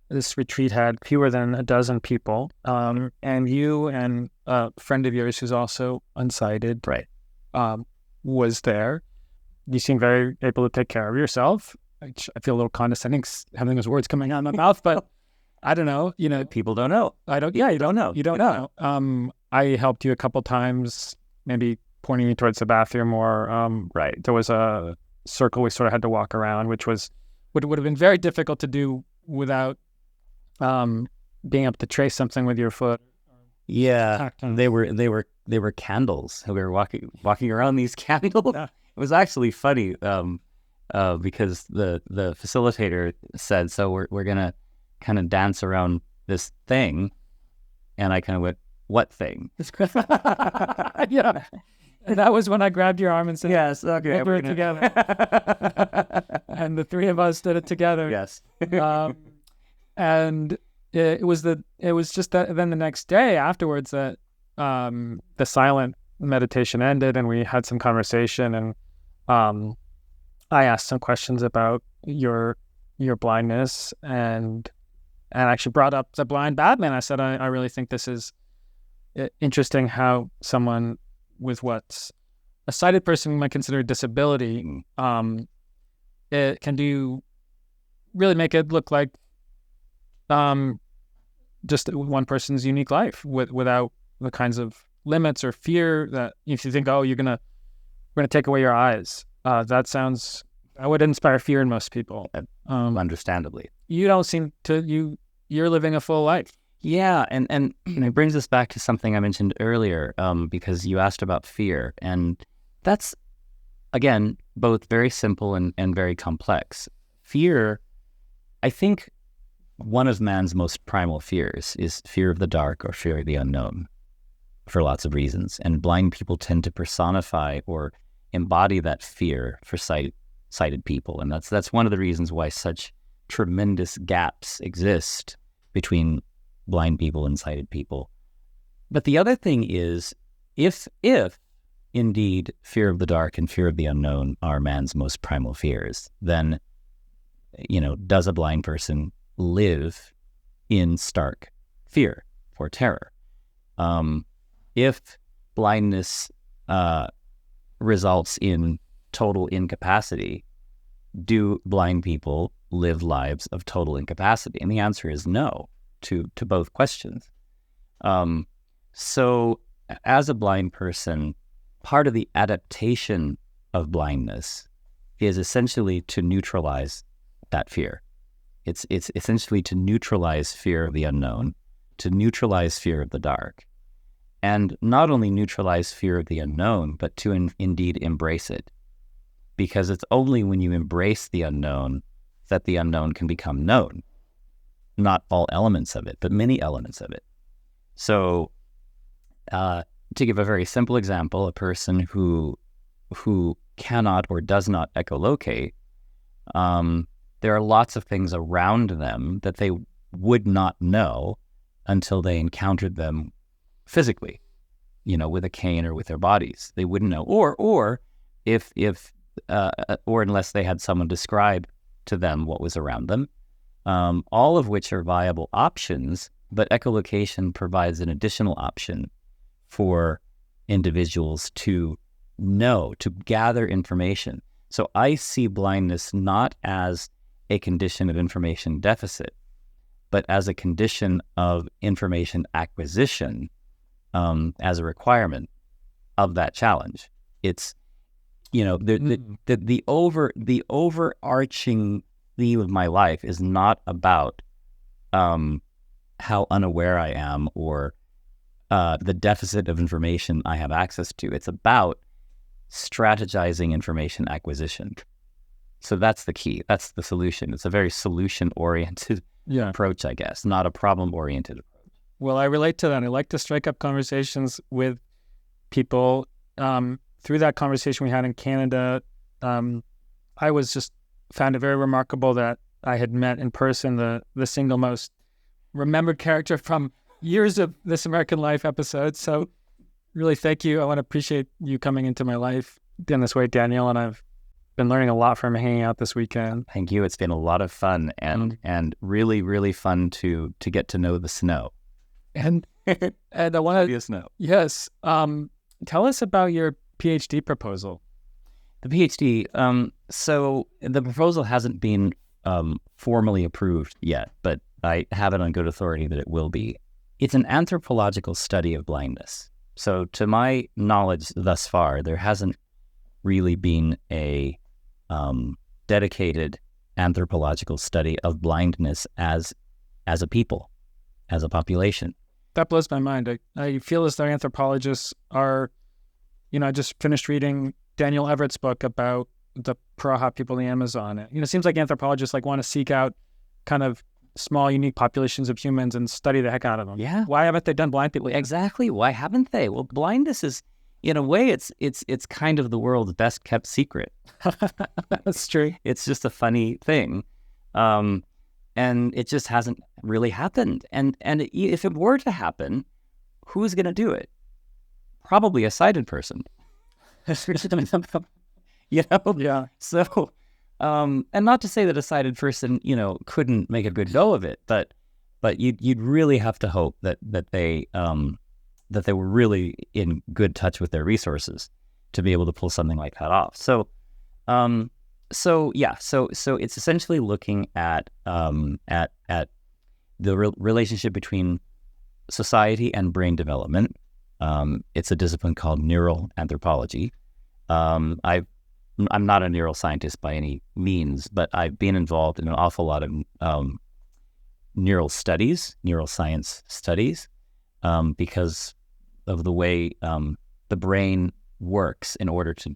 Speaker 1: This retreat had fewer than a dozen people, and you and a friend of yours who's also unsighted, was there. You seem very able to take care of yourself. I feel a little condescending having those words coming out of my mouth, but I don't know.
Speaker 2: People don't know.
Speaker 1: You don't know. You don't know. I helped you a couple times, maybe pointing you towards the bathroom, or there was a circle we sort of had to walk around, which would have been very difficult to do without being able to trace something with your foot.
Speaker 2: Yeah, they were candles. We were walking around these candles. Yeah. It was actually funny. because the facilitator said, so we're gonna kind of dance around this thing, and I kind of went, what thing?
Speaker 1: Yeah. And that was when I grabbed your arm and said,
Speaker 2: Yes, okay,
Speaker 1: we're together. And the three of us did it together.
Speaker 2: Yes.
Speaker 1: And it was just that then the next day afterwards that the silent meditation ended and we had some conversation, and I asked some questions about your blindness and actually brought up the blind Batman. I said, I really think this is interesting how someone with what's a sighted person might consider a disability, it can really make it look like just one person's unique life without the kinds of limits or fear that if you think, oh, we're gonna take away your eyes, that would inspire fear in most people.
Speaker 2: Understandably.
Speaker 1: You don't seem to, you're living a full life.
Speaker 2: Yeah, and it brings us back to something I mentioned earlier, because you asked about fear, and that's, again, both very simple and very complex. Fear, I think one of man's most primal fears is fear of the dark or fear of the unknown, for lots of reasons, and blind people tend to personify or embody that fear for sighted people, and that's one of the reasons why such tremendous gaps exist between blind people and sighted people. But the other thing is, if indeed fear of the dark and fear of the unknown are man's most primal fears, then, does a blind person live in stark fear or terror? If blindness results in total incapacity, do blind people live lives of total incapacity? And the answer is no to both questions. So as a blind person, part of the adaptation of blindness is essentially to neutralize that fear. It's essentially to neutralize fear of the unknown, to neutralize fear of the dark, and not only neutralize fear of the unknown, but to indeed embrace it. Because it's only when you embrace the unknown that the unknown can become known. Not all elements of it, but many elements of it. So, to give a very simple example, a person who cannot or does not echolocate, there are lots of things around them that they would not know until they encountered them physically, with a cane or with their bodies. They wouldn't know, or unless they had someone describe to them what was around them. All of which are viable options, but echolocation provides an additional option for individuals to know, to gather information. So I see blindness not as a condition of information deficit, but as a condition of information acquisition, as a requirement of that challenge. It's, the overarching theme of my life is not about how unaware I am or the deficit of information I have access to. It's about strategizing information acquisition. So that's the key. That's the solution. It's a very solution-oriented approach, I guess, not a problem-oriented approach.
Speaker 1: Well, I relate to that. I like to strike up conversations with people. Through that conversation we had in Canada, I was just found it very remarkable that I had met in person the single most remembered character from years of This American Life episodes. So really, thank you. I want to appreciate you coming into my life in this way, Daniel, and I've been learning a lot from hanging out this weekend.
Speaker 2: Thank you. It's been a lot of fun and really, really fun to get to know the snow.
Speaker 1: And I want
Speaker 2: to snow.
Speaker 1: Yes. Tell us about your PhD proposal.
Speaker 2: The PhD. So the proposal hasn't been formally approved yet, but I have it on good authority that it will be. It's an anthropological study of blindness. So to my knowledge thus far, there hasn't really been a dedicated anthropological study of blindness as a people, as a population.
Speaker 1: That blows my mind. I feel as though anthropologists are, I just finished reading Daniel Everett's book about the Praha people in the Amazon. It seems like anthropologists like want to seek out kind of small, unique populations of humans and study the heck out of them.
Speaker 2: Yeah.
Speaker 1: Why haven't they done blind people?
Speaker 2: Exactly. Why haven't they? Well, blindness is, in a way, it's kind of the world's best kept secret.
Speaker 1: That's true.
Speaker 2: It's just a funny thing. And it just hasn't really happened. And if it were to happen, who's going to do it? Probably a sighted person.
Speaker 1: Yeah.
Speaker 2: So, and not to say that a sighted person, couldn't make a good go of it, but you'd really have to hope that they were really in good touch with their resources to be able to pull something like that off. So it's essentially looking at the relationship between society and brain development. It's a discipline called neural anthropology. I'm not a neuroscientist by any means, but I've been involved in an awful lot of neuroscience studies, because of the way the brain works in order to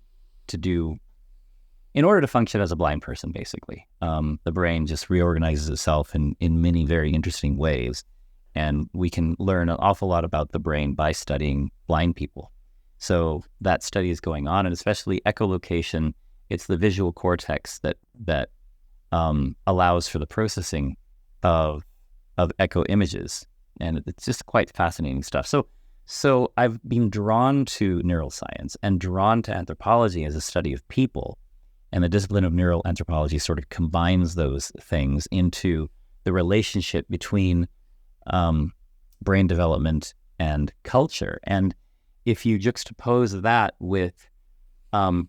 Speaker 2: function as a blind person, basically. The brain just reorganizes itself in many very interesting ways, and we can learn an awful lot about the brain by studying blind people. So that study is going on, and especially echolocation. It's the visual cortex that allows for the processing of echo images, and it's just quite fascinating stuff. So I've been drawn to neuroscience and drawn to anthropology as a study of people, and the discipline of neural anthropology sort of combines those things into the relationship between brain development and culture. And if you juxtapose that with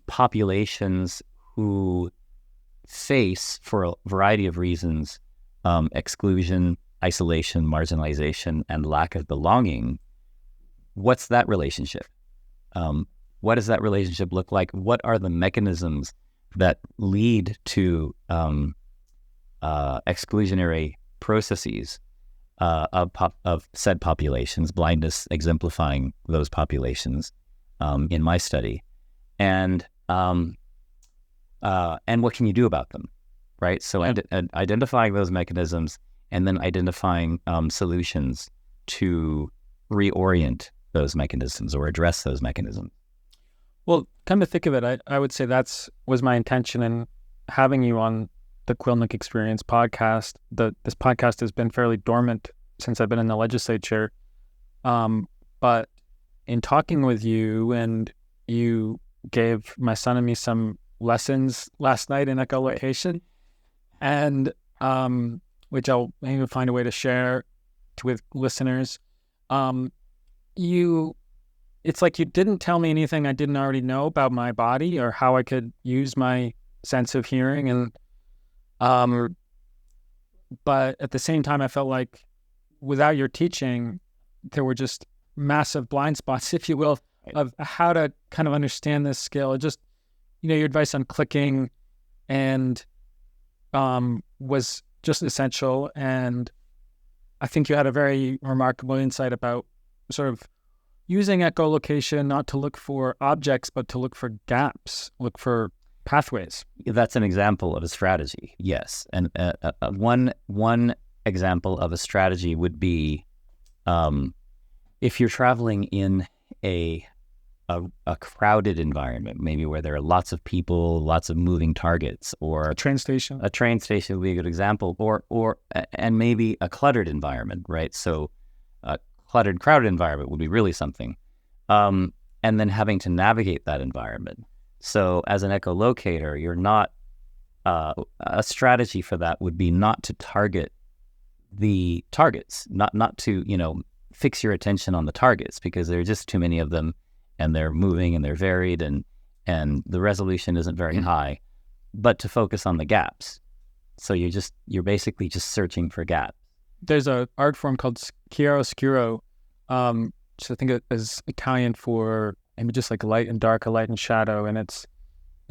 Speaker 2: populations who face, for a variety of reasons, exclusion, isolation, marginalization, and lack of belonging, what's that relationship? What does that relationship look like? What are the mechanisms that lead to exclusionary processes of said populations, blindness exemplifying those populations in my study, and what can you do about them, right? So identifying those mechanisms and then identifying solutions to reorient those mechanisms or address those mechanisms.
Speaker 1: Well, come to think of it, I would say was my intention in having you on the Quilnick Experience podcast. This podcast has been fairly dormant since I've been in the legislature. But in talking with you, and you gave my son and me some lessons last night in echolocation, and which I'll maybe find a way to share with listeners. It's like you didn't tell me anything I didn't already know about my body or how I could use my sense of hearing. And but at the same time, I felt like without your teaching, there were just massive blind spots, if you will, of how to kind of understand this skill. It just, your advice on clicking and was just essential. And I think you had a very remarkable insight about sort of using echolocation not to look for objects, but to look for gaps, look for pathways.
Speaker 2: That's an example of a strategy, yes. And one example of a strategy would be if you're traveling in a crowded environment, maybe where there are lots of people, lots of moving targets, or
Speaker 1: a train station.
Speaker 2: A train station would be a good example, and maybe a cluttered environment, right? So a cluttered, crowded environment would be really something. And then having to navigate that environment. So as an echolocator, you're not, a strategy for that would be not to target the targets, not to, fix your attention on the targets, because there are just too many of them, and they're moving and they're varied, and the resolution isn't very high, but to focus on the gaps. So you're basically just searching for gaps.
Speaker 1: There's an art form called chiaroscuro, which I think is Italian for maybe just like light and dark, a light and shadow, and it's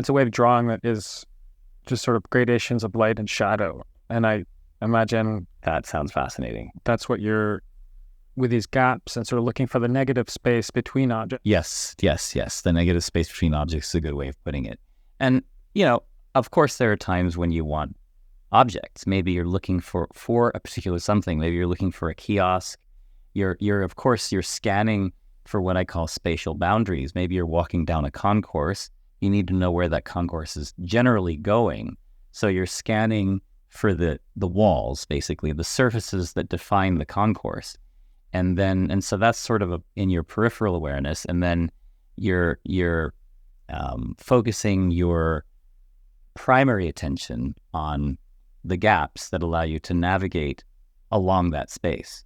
Speaker 1: a way of drawing that is just sort of gradations of light and shadow. And I imagine
Speaker 2: that sounds fascinating.
Speaker 1: That's what you're with these gaps and sort of looking for the negative space between objects.
Speaker 2: Yes. The negative space between objects is a good way of putting it. And of course there are times when you want objects. Maybe you're looking for a particular something. Maybe you're looking for a kiosk. You're scanning for what I call spatial boundaries. Maybe you're walking down a concourse. You need to know where that concourse is generally going. So you're scanning for the walls, basically, the surfaces that define the concourse. And so that's sort of in your peripheral awareness. And then you're focusing your primary attention on the gaps that allow you to navigate along that space.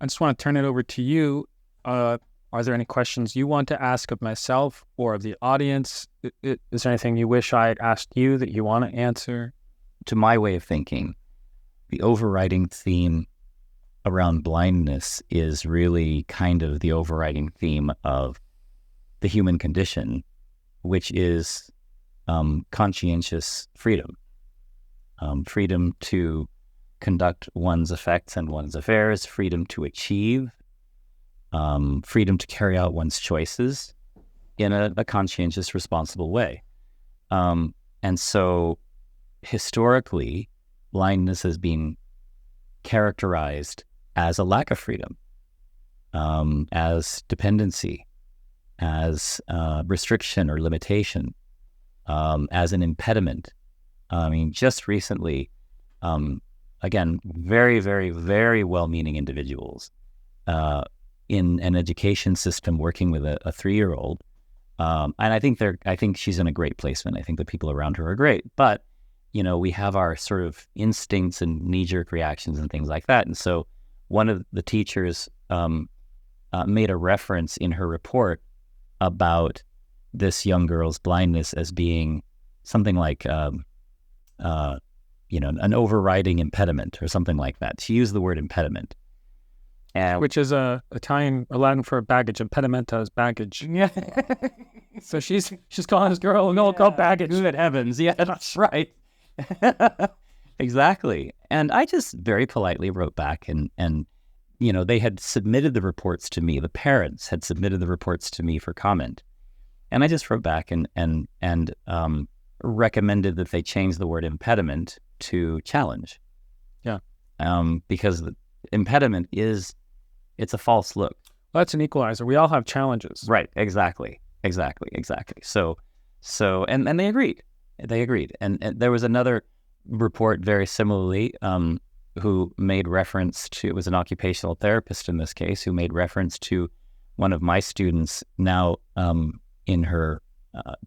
Speaker 1: I just want to turn it over to you. Are there any questions you want to ask of myself or of the audience? Is there anything you wish I had asked you that you want to answer?
Speaker 2: To my way of thinking, the overriding theme around blindness is really kind of the overriding theme of the human condition, which is conscientious freedom. Freedom to conduct one's effects and one's affairs, freedom to achieve, freedom to carry out one's choices in a conscientious, responsible way. And so historically, blindness has been characterized as a lack of freedom, as dependency, as restriction or limitation, as an impediment. I mean, just recently, again, very, very, very well-meaning individuals in an education system working with a 3-year-old, and I think she's in a great placement. I think the people around her are great, but we have our sort of instincts and knee-jerk reactions and things like that. And so, one of the teachers made a reference in her report about this young girl's blindness as being something like an overriding impediment or something like that. She used the word impediment.
Speaker 1: Which is Italian or Latin for baggage. Impedimenta is baggage.
Speaker 2: Yeah.
Speaker 1: So she's calling this girl called baggage.
Speaker 2: Good heavens. Yeah, that's right. Exactly. And I just very politely wrote back and they had submitted the reports to me. The parents had submitted the reports to me for comment. And I just wrote back and recommended that they change the word impediment to challenge.
Speaker 1: Yeah.
Speaker 2: Because the impediment it's a false look.
Speaker 1: Well, that's an equalizer. We all have challenges.
Speaker 2: Right. Exactly. So and they agreed. And there was another report very similarly, who made reference to, it was an occupational therapist in this case, who made reference to one of my students now in her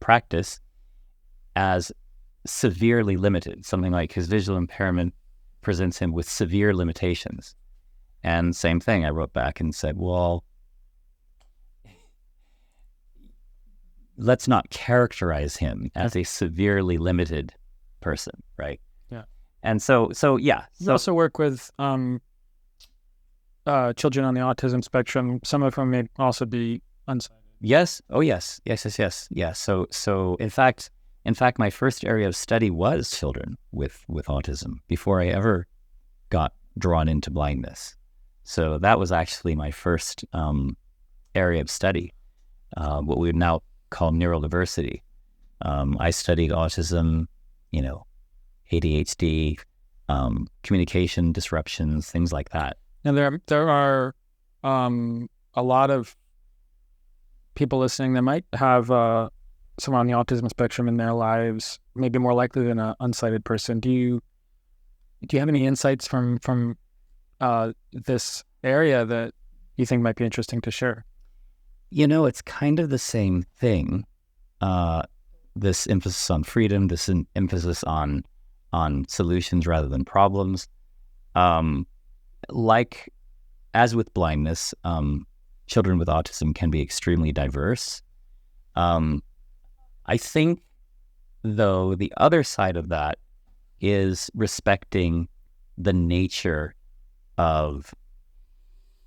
Speaker 2: practice as severely limited, something like his visual impairment presents him with severe limitations. And same thing, I wrote back and said, well, let's not characterize him as a severely limited person, right?
Speaker 1: Yeah.
Speaker 2: And so yeah.
Speaker 1: You also work with children on the autism spectrum. Some of them may also be unsighted.
Speaker 2: Yes. Oh, yes. Yes. Yeah. So in fact, my first area of study was children with autism before I ever got drawn into blindness. So that was actually my first area of study, what we would now call neurodiversity. I studied autism, ADHD, communication disruptions, things like that.
Speaker 1: Now there are a lot of people listening that might have someone on the autism spectrum in their lives, maybe more likely than an unsighted person. Do you have any insights from this area that you think might be interesting to share?
Speaker 2: It's kind of the same thing. This emphasis on freedom, this emphasis on solutions rather than problems. Like as with blindness, children with autism can be extremely diverse. I think, though, the other side of that is respecting the nature of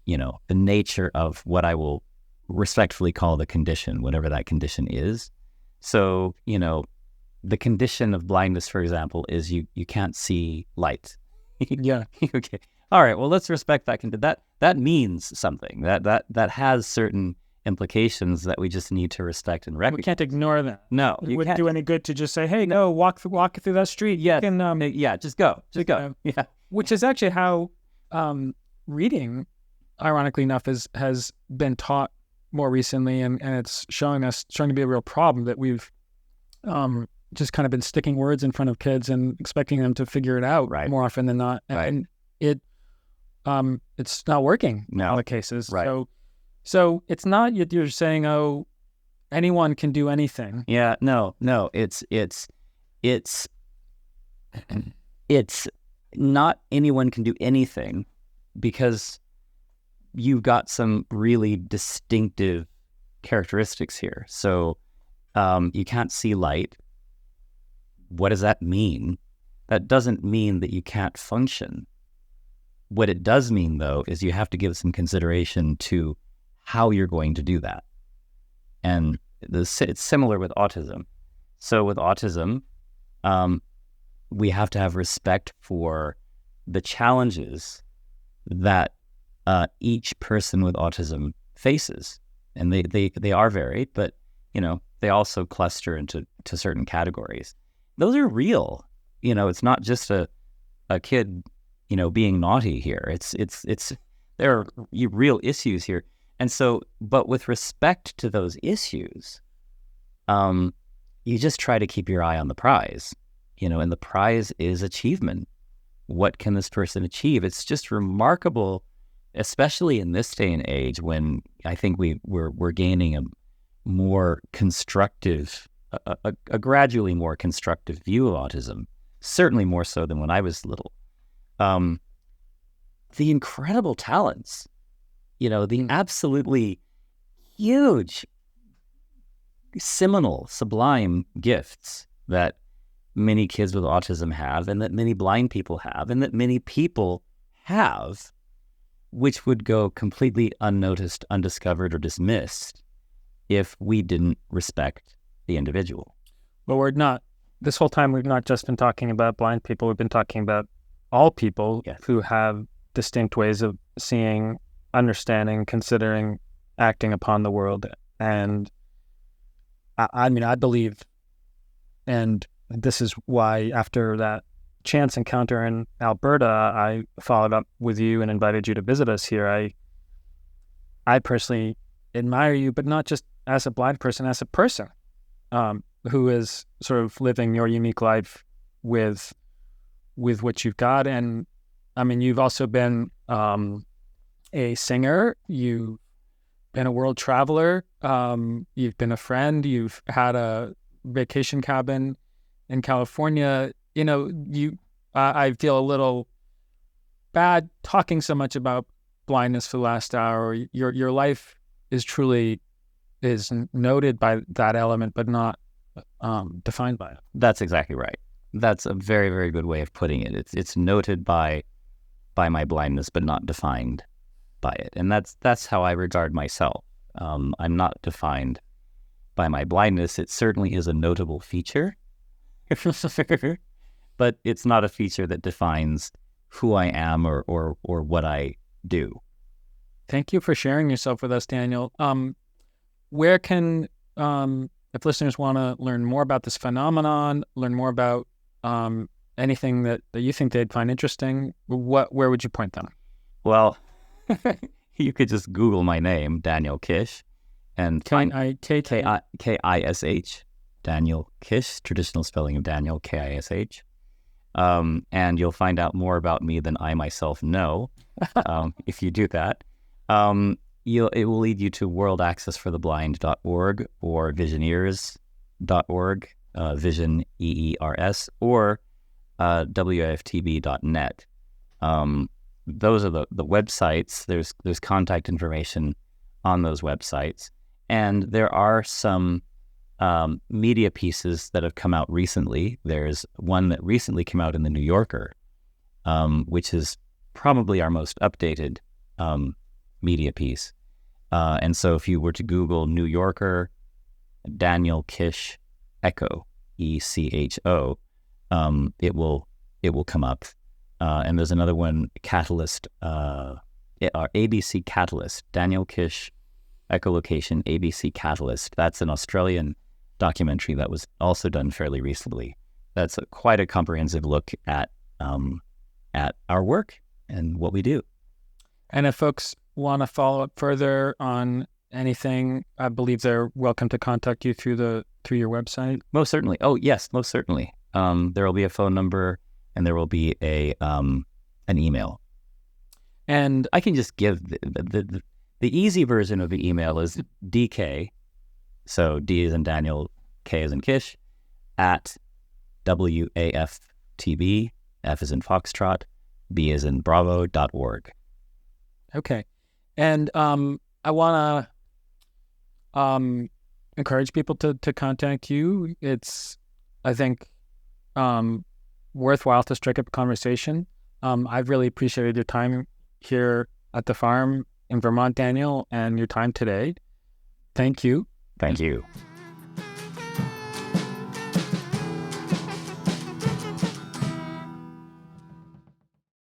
Speaker 2: what I will respectfully call the condition, whatever that condition is. So, the condition of blindness, for example, is you can't see light.
Speaker 1: Yeah.
Speaker 2: Okay. All right. Well, let's respect that. That means something. That has certain implications that we just need to respect and recognize.
Speaker 1: We can't ignore that.
Speaker 2: No,
Speaker 1: It wouldn't do any good to just say, "Hey, no, walk through that street."
Speaker 2: Yeah, just go. Yeah,
Speaker 1: which is actually how reading, ironically enough, has been taught more recently, and it's showing to be a real problem that we've just kind of been sticking words in front of kids and expecting them to figure it out more often than not, and it's not working in all the cases.
Speaker 2: Right.
Speaker 1: So it's not you're saying, oh, anyone can do anything.
Speaker 2: Yeah, no, it's not anyone can do anything, because you've got some really distinctive characteristics here. So you can't see light. What does that mean? That doesn't mean that you can't function. What it does mean, though, is you have to give some consideration to how you're going to do that. And it's similar with autism. So with autism, we have to have respect for the challenges that each person with autism faces. And they are varied, but, they also cluster into certain categories. Those are real. It's not just a kid, being naughty here. There are real issues here. And so, but with respect to those issues, you just try to keep your eye on the prize, and the prize is achievement. What can this person achieve? It's just remarkable, especially in this day and age when I think we're gaining a more constructive, a gradually more constructive view of autism, certainly more so than when I was little. The incredible talents, the absolutely huge, seminal, sublime gifts that many kids with autism have, and that many blind people have, and that many people have, which would go completely unnoticed, undiscovered, or dismissed if we didn't respect the individual.
Speaker 1: But we're not, this whole time we've not just been talking about blind people, we've been talking about all people who have distinct ways of seeing, understanding, considering, acting upon the world. And I believe, and this is why after that chance encounter in Alberta, I followed up with you and invited you to visit us here. I personally admire you, but not just as a blind person, as a person who is sort of living your unique life with what you've got. And you've also been a singer, you've been a world traveler, you've been a friend, you've had a vacation cabin in California. I feel a little bad talking so much about blindness for the last hour. Your life is noted by that element, but not defined by it.
Speaker 2: That's exactly right. That's a very, very good way of putting it. It's noted by my blindness, but not defined by it. And that's how I regard myself. I'm not defined by my blindness. It certainly is a notable feature, but it's not a feature that defines who I am or what I do.
Speaker 1: Thank you for sharing yourself with us, Daniel. Where can, if listeners want to learn more about this phenomenon, learn more about anything that you think they'd find interesting, where would you point them?
Speaker 2: Well, you could just Google my name, Daniel Kish, and find Kish, Daniel Kish, traditional spelling of Daniel, Kish. And you'll find out more about me than I myself know if you do that. It will lead you to worldaccessfortheblind.org or visioneers.org, Vision EERS, or WAFTB.net. Those are the websites. There's contact information on those websites, and there are some media pieces that have come out recently. There's one that recently came out in the New Yorker, which is probably our most updated media piece. And so if you were to Google New Yorker, Daniel Kish, Echo, ECHO, it will come up. And there's another one, Catalyst, our ABC Catalyst, Daniel Kish, Echolocation, ABC Catalyst. That's an Australian documentary that was also done fairly recently. That's quite a comprehensive look at our work and what we do.
Speaker 1: And if folks want to follow up further on anything, I believe they're welcome to contact you through your website.
Speaker 2: Most certainly. Oh, yes, most certainly. There will be a phone number and there will be an email. And I can just give the easy version of the email is DK, so D as in Daniel, K as in Kish, at WAFTB, F as in Foxtrot, B as in Bravo.org.
Speaker 1: Okay. And I want to encourage people to contact you. It's, I think, worthwhile to strike up a conversation. I've really appreciated your time here at the farm in Vermont, Daniel, and your time today. Thank you.
Speaker 2: Thank you.